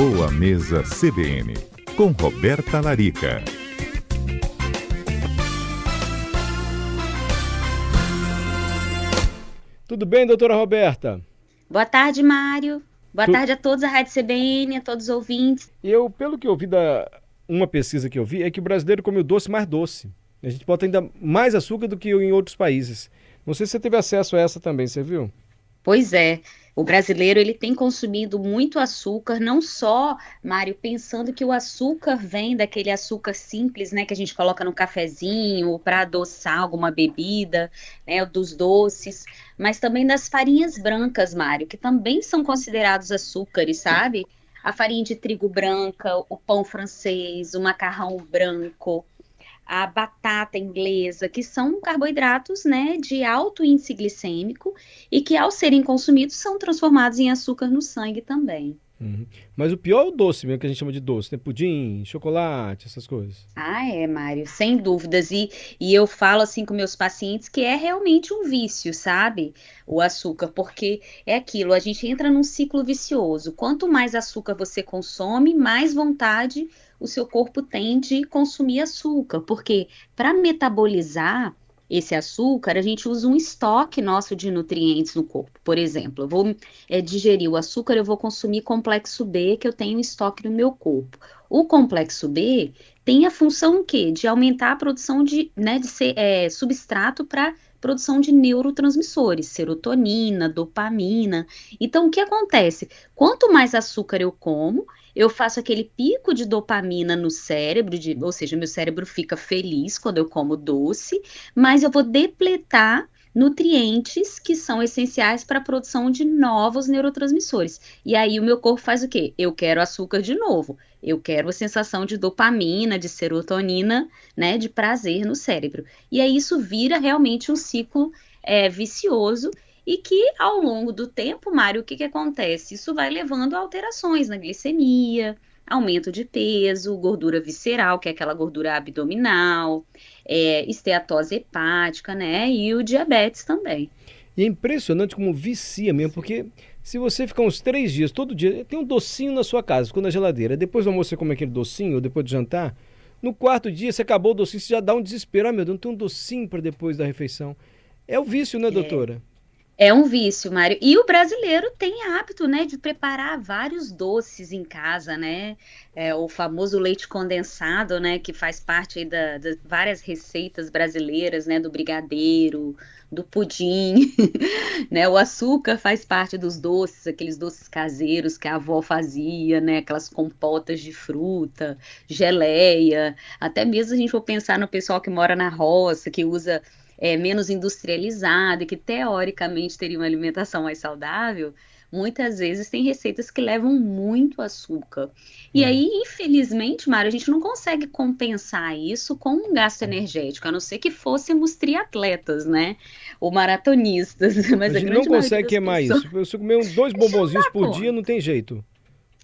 Boa Mesa CBN, com Roberta Larica. Tudo bem, doutora Roberta? Boa tarde, Mário. Boa tarde a todos da Rádio CBN, a todos os ouvintes. Pelo que eu vi uma pesquisa que eu vi, é que o brasileiro come o doce mais doce. A gente bota ainda mais açúcar do que em outros países. Não sei se você teve acesso a essa também, você viu? Pois é, o brasileiro ele tem consumido muito açúcar, não só, Mário, pensando que o açúcar vem daquele açúcar simples, né, que a gente coloca no cafezinho para adoçar alguma bebida, né, dos doces, mas também das farinhas brancas, Mário, que também são considerados açúcares, sabe? A farinha de trigo branca, o pão francês, o macarrão branco, a batata inglesa, que são carboidratos, né, de alto índice glicêmico e que, ao serem consumidos, são transformados em açúcar no sangue também. Uhum. Mas o pior é o doce mesmo, que a gente chama de doce, né? Pudim, chocolate, essas coisas. Ah, é, Mário, sem dúvidas. E eu falo assim com meus pacientes que é realmente um vício, sabe? O açúcar, porque é aquilo, a gente entra num ciclo vicioso. Quanto mais açúcar você consome, mais vontade o seu corpo tem de consumir açúcar, porque para metabolizar esse açúcar, a gente usa um estoque nosso de nutrientes no corpo. Por exemplo, eu vou digerir o açúcar, eu vou consumir complexo B, que eu tenho em estoque no meu corpo. O complexo B tem a função o quê? De aumentar a produção de ser substrato para produção de neurotransmissores, serotonina, dopamina. Então, o que acontece? Quanto mais açúcar eu como, eu faço aquele pico de dopamina no cérebro, ou seja, meu cérebro fica feliz quando eu como doce, mas eu vou depletar nutrientes que são essenciais para a produção de novos neurotransmissores. E aí o meu corpo faz o quê? Eu quero açúcar de novo. Eu quero a sensação de dopamina, de serotonina, né, de prazer no cérebro. E aí isso vira realmente um ciclo vicioso e que, ao longo do tempo, Mário, o que acontece? Isso vai levando a alterações na glicemia, aumento de peso, gordura visceral, que é aquela gordura abdominal, esteatose hepática, né? E o diabetes também. E é impressionante como vicia mesmo, porque se você ficar uns 3 dias, todo dia, tem um docinho na sua casa, ficou na geladeira, depois do almoço você come aquele docinho, ou depois do jantar, no quarto dia você acabou o docinho, você já dá um desespero, meu Deus, não tem um docinho para depois da refeição. É o vício, né, doutora? É um vício, Mário. E o brasileiro tem hábito, né, de preparar vários doces em casa, né? O famoso leite condensado, né, que faz parte aí das várias receitas brasileiras, né, do brigadeiro, do pudim, né? O açúcar faz parte dos doces, aqueles doces caseiros que a avó fazia, né? Aquelas compotas de fruta, geleia. Até mesmo a gente for pensar no pessoal que mora na roça, que usa menos industrializado e que teoricamente teria uma alimentação mais saudável, muitas vezes tem receitas que levam muito açúcar. E aí, infelizmente, Mário, a gente não consegue compensar isso com um gasto energético, a não ser que fôssemos triatletas, né? Ou maratonistas. Mas A a gente não grande maioria consegue das queimar pessoas... isso. Se eu comer 2 bombonzinhos por dia, não tem jeito.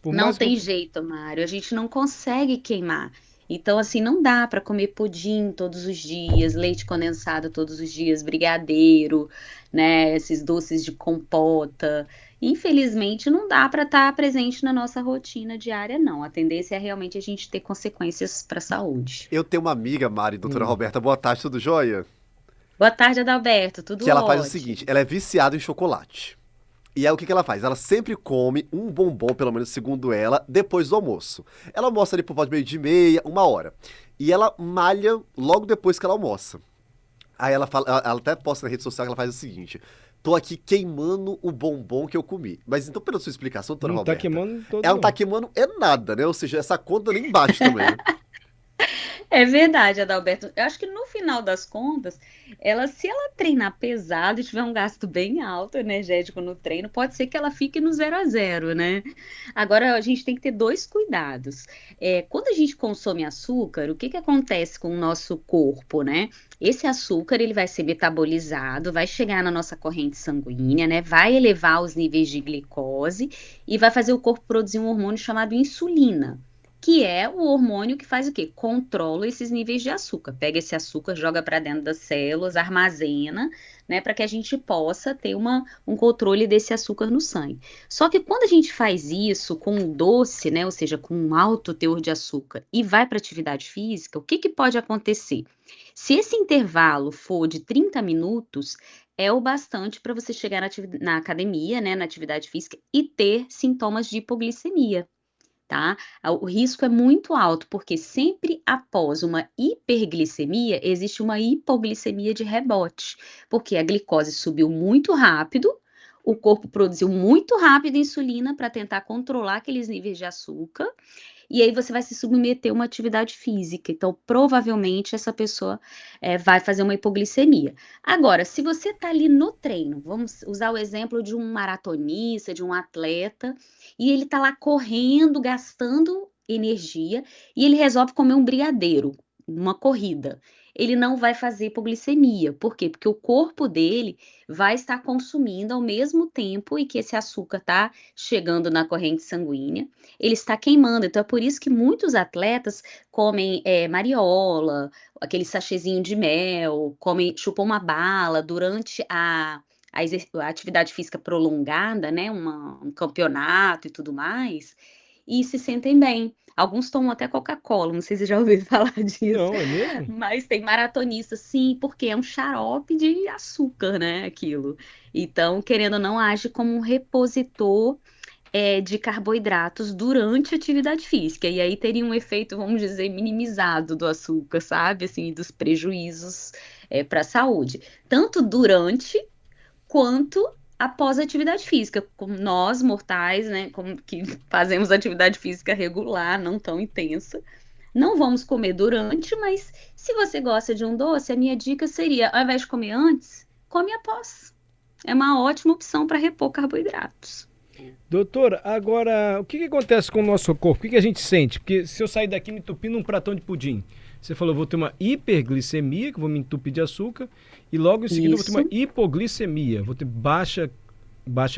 Por Não mais que tem jeito, Mário, a gente não consegue queimar. Então, assim, não dá para comer pudim todos os dias, leite condensado todos os dias, brigadeiro, né, esses doces de compota. Infelizmente, não dá para estar presente na nossa rotina diária, não. A tendência é realmente a gente ter consequências para a saúde. Eu tenho uma amiga, Mari, doutora Roberta, boa tarde, tudo jóia? Boa tarde, Adalberto, tudo Que ela ótimo. faz o seguinte, ela é viciada em chocolate. E aí o que ela faz? Ela sempre come um bombom, pelo menos segundo ela, depois do almoço. Ela almoça ali por volta de 12h30, 1h. E ela malha logo depois que ela almoça. Aí ela fala, ela até posta na rede social que ela faz o seguinte: tô aqui queimando o bombom que eu comi. Mas então, pela sua explicação, doutora não Roberta, tá queimando todo ela não tá queimando nada, né? Ou seja, essa conta nem bate também, né? É verdade, Adalberto. Eu acho que no final das contas, se ela treinar pesado e tiver um gasto bem alto, energético no treino, pode ser que ela fique no 0 a 0, né? Agora, a gente tem que ter 2 cuidados. Quando a gente consome açúcar, o que acontece com o nosso corpo, né? Esse açúcar, ele vai ser metabolizado, vai chegar na nossa corrente sanguínea, né? Vai elevar os níveis de glicose e vai fazer o corpo produzir um hormônio chamado insulina. que é o hormônio que faz o quê? Controla esses níveis de açúcar. Pega esse açúcar, joga para dentro das células, armazena, né, para que a gente possa ter um controle desse açúcar no sangue. Só que quando a gente faz isso com um doce, né, ou seja, com um alto teor de açúcar, e vai para atividade física, o que que pode acontecer? Se esse intervalo for de 30 minutos, é o bastante para você chegar na academia, né, na atividade física, e ter sintomas de hipoglicemia. Tá? O risco é muito alto, porque sempre após uma hiperglicemia, existe uma hipoglicemia de rebote, porque a glicose subiu muito rápido, o corpo produziu muito rápido insulina para tentar controlar aqueles níveis de açúcar, e aí você vai se submeter a uma atividade física. Então, provavelmente, essa pessoa vai fazer uma hipoglicemia. Agora, se você está ali no treino, vamos usar o exemplo de um maratonista, de um atleta, e ele está lá correndo, gastando energia, e ele resolve comer um brigadeiro, uma corrida. Ele não vai fazer hipoglicemia. Por quê? Porque o corpo dele vai estar consumindo ao mesmo tempo e que esse açúcar está chegando na corrente sanguínea, ele está queimando. Então, é por isso que muitos atletas comem mariola, aquele sachêzinho de mel, chupam uma bala durante a atividade física prolongada, né, um campeonato e tudo mais, e se sentem bem. Alguns tomam até Coca-Cola, não sei se você já ouviu falar disso. Não, é mesmo? Mas tem maratonistas, sim, porque é um xarope de açúcar, né, aquilo. Então, querendo ou não, age como um repositor de carboidratos durante a atividade física. E aí teria um efeito, vamos dizer, minimizado do açúcar, sabe? Assim, dos prejuízos para a saúde. Tanto durante quanto após a atividade física, como nós mortais, né, como que fazemos atividade física regular, não tão intensa, não vamos comer durante, mas se você gosta de um doce, a minha dica seria, ao invés de comer antes, come após. É uma ótima opção para repor carboidratos. Doutora, agora, o que acontece com o nosso corpo? O que a gente sente? Porque se eu sair daqui me entupindo um pratão de pudim, você falou, eu vou ter uma hiperglicemia, que eu vou me entupir de açúcar, e logo em seguida eu vou ter uma hipoglicemia, vou ter baixa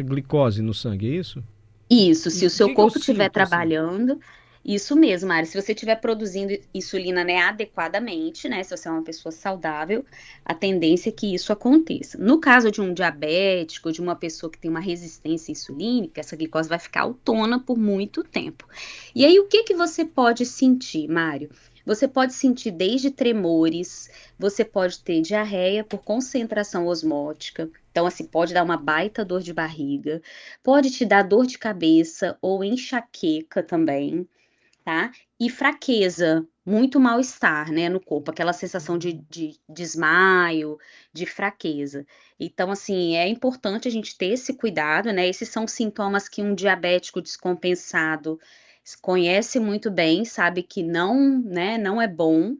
glicose no sangue, é isso? Isso, se o seu corpo estiver sinto, trabalhando, isso mesmo, Mari, se você estiver produzindo insulina, né, adequadamente, né, se você é uma pessoa saudável, a tendência é que isso aconteça. No caso de um diabético, de uma pessoa que tem uma resistência insulínica, essa glicose vai ficar autona por muito tempo. E aí, o que você pode sentir, Mário? Você pode sentir desde tremores, você pode ter diarreia por concentração osmótica, então assim, pode dar uma baita dor de barriga, pode te dar dor de cabeça ou enxaqueca também, tá? E fraqueza, muito mal-estar, né, no corpo, aquela sensação de desmaio, de fraqueza. Então, assim, é importante a gente ter esse cuidado, né? Esses são sintomas que um diabético descompensado conhece muito bem, sabe que não, né, não é bom,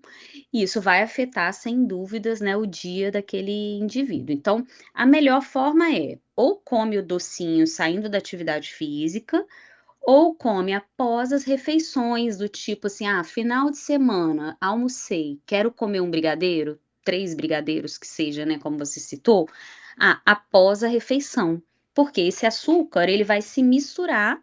e isso vai afetar, sem dúvidas, né, o dia daquele indivíduo. Então, a melhor forma é ou come o docinho saindo da atividade física, ou come após as refeições, do tipo assim, final de semana, almocei, quero comer um brigadeiro, 3 brigadeiros que seja, né, como você citou, após a refeição, porque esse açúcar, ele vai se misturar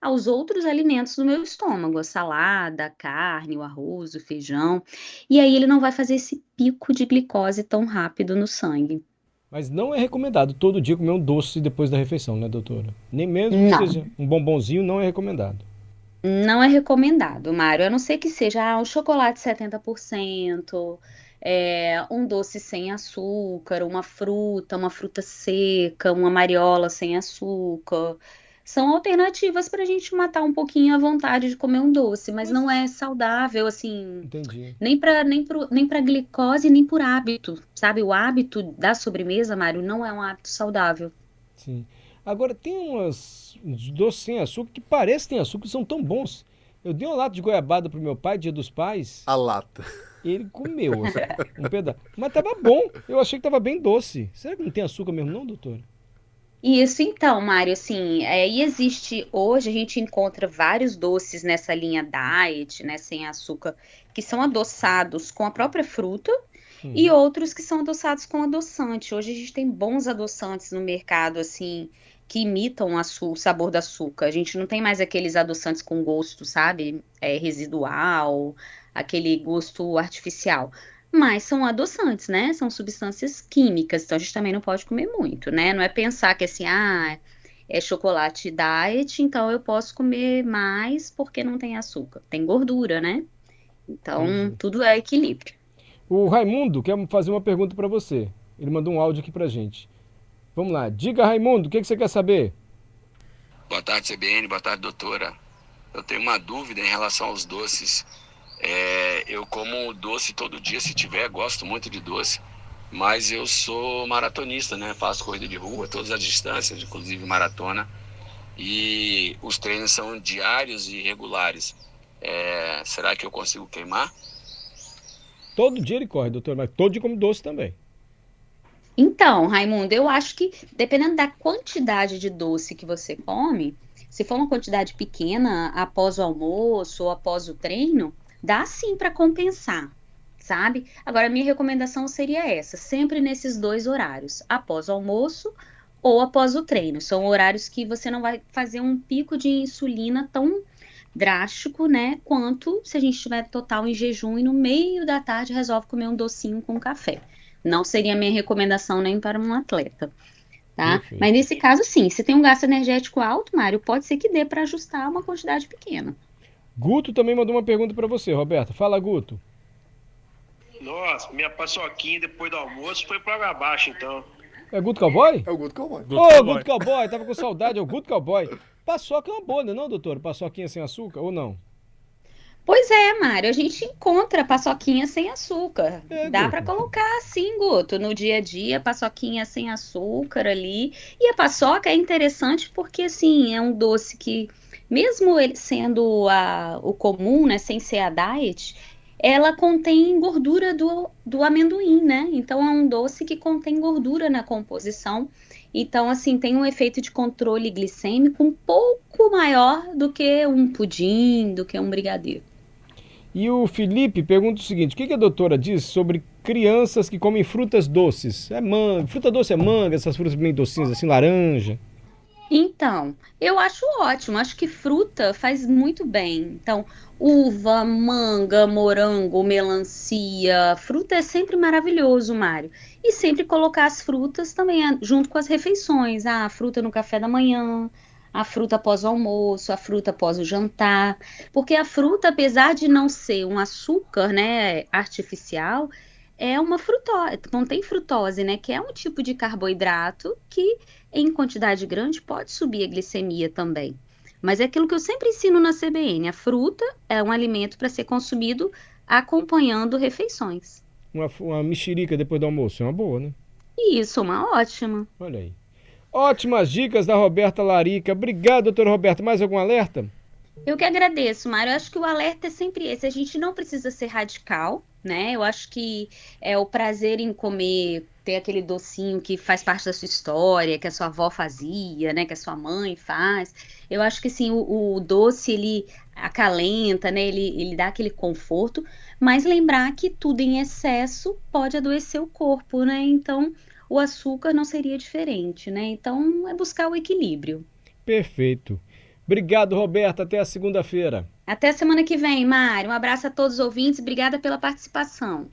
aos outros alimentos do meu estômago, a salada, a carne, o arroz, o feijão, e aí ele não vai fazer esse pico de glicose tão rápido no sangue. Mas não é recomendado todo dia comer um doce depois da refeição, né, doutora? Nem mesmo que Não, seja um bombonzinho, não é recomendado. não é recomendado, Mário, a não ser que seja um chocolate 70%, um doce sem açúcar, uma fruta seca, uma mariola sem açúcar. São alternativas para a gente matar um pouquinho a vontade de comer um doce, mas não é saudável, assim, Entendi. nem para glicose, nem por hábito, sabe? O hábito da sobremesa, Mário, não é um hábito saudável. Sim. Agora, tem uns doces sem açúcar que parecem ter açúcar e são tão bons. Eu dei uma lata de goiabada pro meu pai, Dia dos Pais, A lata. ele comeu assim, um pedaço. Mas tava bom, eu achei que tava bem doce. Será que não tem açúcar mesmo não, doutora? Isso então, Mário, assim, e existe, hoje a gente encontra vários doces nessa linha diet, né, sem açúcar, que são adoçados com a própria fruta Hum. e outros que são adoçados com adoçante. Hoje a gente tem bons adoçantes no mercado, assim, que imitam o sabor do açúcar. A gente não tem mais aqueles adoçantes com gosto, sabe? Residual, aquele gosto artificial. Mas são adoçantes, né? São substâncias químicas, então a gente também não pode comer muito, né? Não é pensar que assim, é chocolate diet, então eu posso comer mais porque não tem açúcar. Tem gordura, né? Então, tudo é equilíbrio. O Raimundo quer fazer uma pergunta para você. Ele mandou um áudio aqui pra gente. Vamos lá. Diga, Raimundo, o que você quer saber? Boa tarde, CBN. Boa tarde, doutora. Eu tenho uma dúvida em relação aos doces. Eu como doce todo dia, se tiver, gosto muito de doce. Mas eu sou maratonista, né? Faço corrida de rua, todas as distâncias, inclusive maratona. E os treinos são diários e regulares. Será que eu consigo queimar? Todo dia ele corre, doutor, mas todo dia come doce também. Então, Raimundo, eu acho que dependendo da quantidade de doce que você come, se for uma quantidade pequena após o almoço ou após o treino, dá sim para compensar, sabe? Agora, a minha recomendação seria essa, sempre nesses dois horários, após o almoço ou após o treino. São horários que você não vai fazer um pico de insulina tão drástico, né? Quanto se a gente estiver total em jejum e no meio da tarde resolve comer um docinho com café. Não seria a minha recomendação nem para um atleta, tá? Perfeito. Mas nesse caso, sim, se tem um gasto energético alto, Mário, pode ser que dê para ajustar uma quantidade pequena. Guto também mandou uma pergunta para você, Roberta. Fala, Guto. Nossa, minha paçoquinha depois do almoço foi pra água abaixo, então. É Guto Cowboy? É o Guto Cowboy. Ô, Guto Cowboy, tava com saudade, é o Guto Cowboy. Paçoca é uma boa, não, doutor? Paçoquinha sem açúcar ou não? Pois é, Mário, a gente encontra paçoquinha sem açúcar. Dá Guto. para colocar assim, Guto, no dia a dia, paçoquinha sem açúcar ali. E a paçoca é interessante porque, assim, é um doce que, mesmo ele sendo o comum, né, sem ser a diet, ela contém gordura do amendoim, né? Então é um doce que contém gordura na composição. Então, assim, tem um efeito de controle glicêmico um pouco maior do que um pudim, do que um brigadeiro. E o Felipe pergunta o seguinte: o que a doutora diz sobre crianças que comem frutas doces? Fruta doce é manga, essas frutas bem docinhas, assim, laranja. Então, eu acho ótimo, acho que fruta faz muito bem. Então, uva, manga, morango, melancia, fruta é sempre maravilhoso, Mário. E sempre colocar as frutas também junto com as refeições. A fruta no café da manhã, a fruta após o almoço, a fruta após o jantar. Porque a fruta, apesar de não ser um açúcar, né, artificial, é uma frutose, contém frutose, né, que é um tipo de carboidrato que em quantidade grande pode subir a glicemia também. Mas é aquilo que eu sempre ensino na CBN, a fruta é um alimento para ser consumido acompanhando refeições. Uma mexerica depois do almoço, é uma boa, né? E isso, uma ótima. Olha aí. Ótimas dicas da Roberta Larica. Obrigado, doutora Roberta. Mais algum alerta? Eu que agradeço, Mário. Eu acho que o alerta é sempre esse. A gente não precisa ser radical, né? Eu acho que é o prazer em comer, ter aquele docinho que faz parte da sua história, que a sua avó fazia, né? Que a sua mãe faz. Eu acho que sim, o doce ele acalenta, né? Ele dá aquele conforto, mas lembrar que tudo em excesso pode adoecer o corpo, né? Então, o açúcar não seria diferente, né? Então, é buscar o equilíbrio. Perfeito. Obrigado, Roberta. Até a segunda-feira. Até semana que vem, Mário. Um abraço a todos os ouvintes. Obrigada pela participação.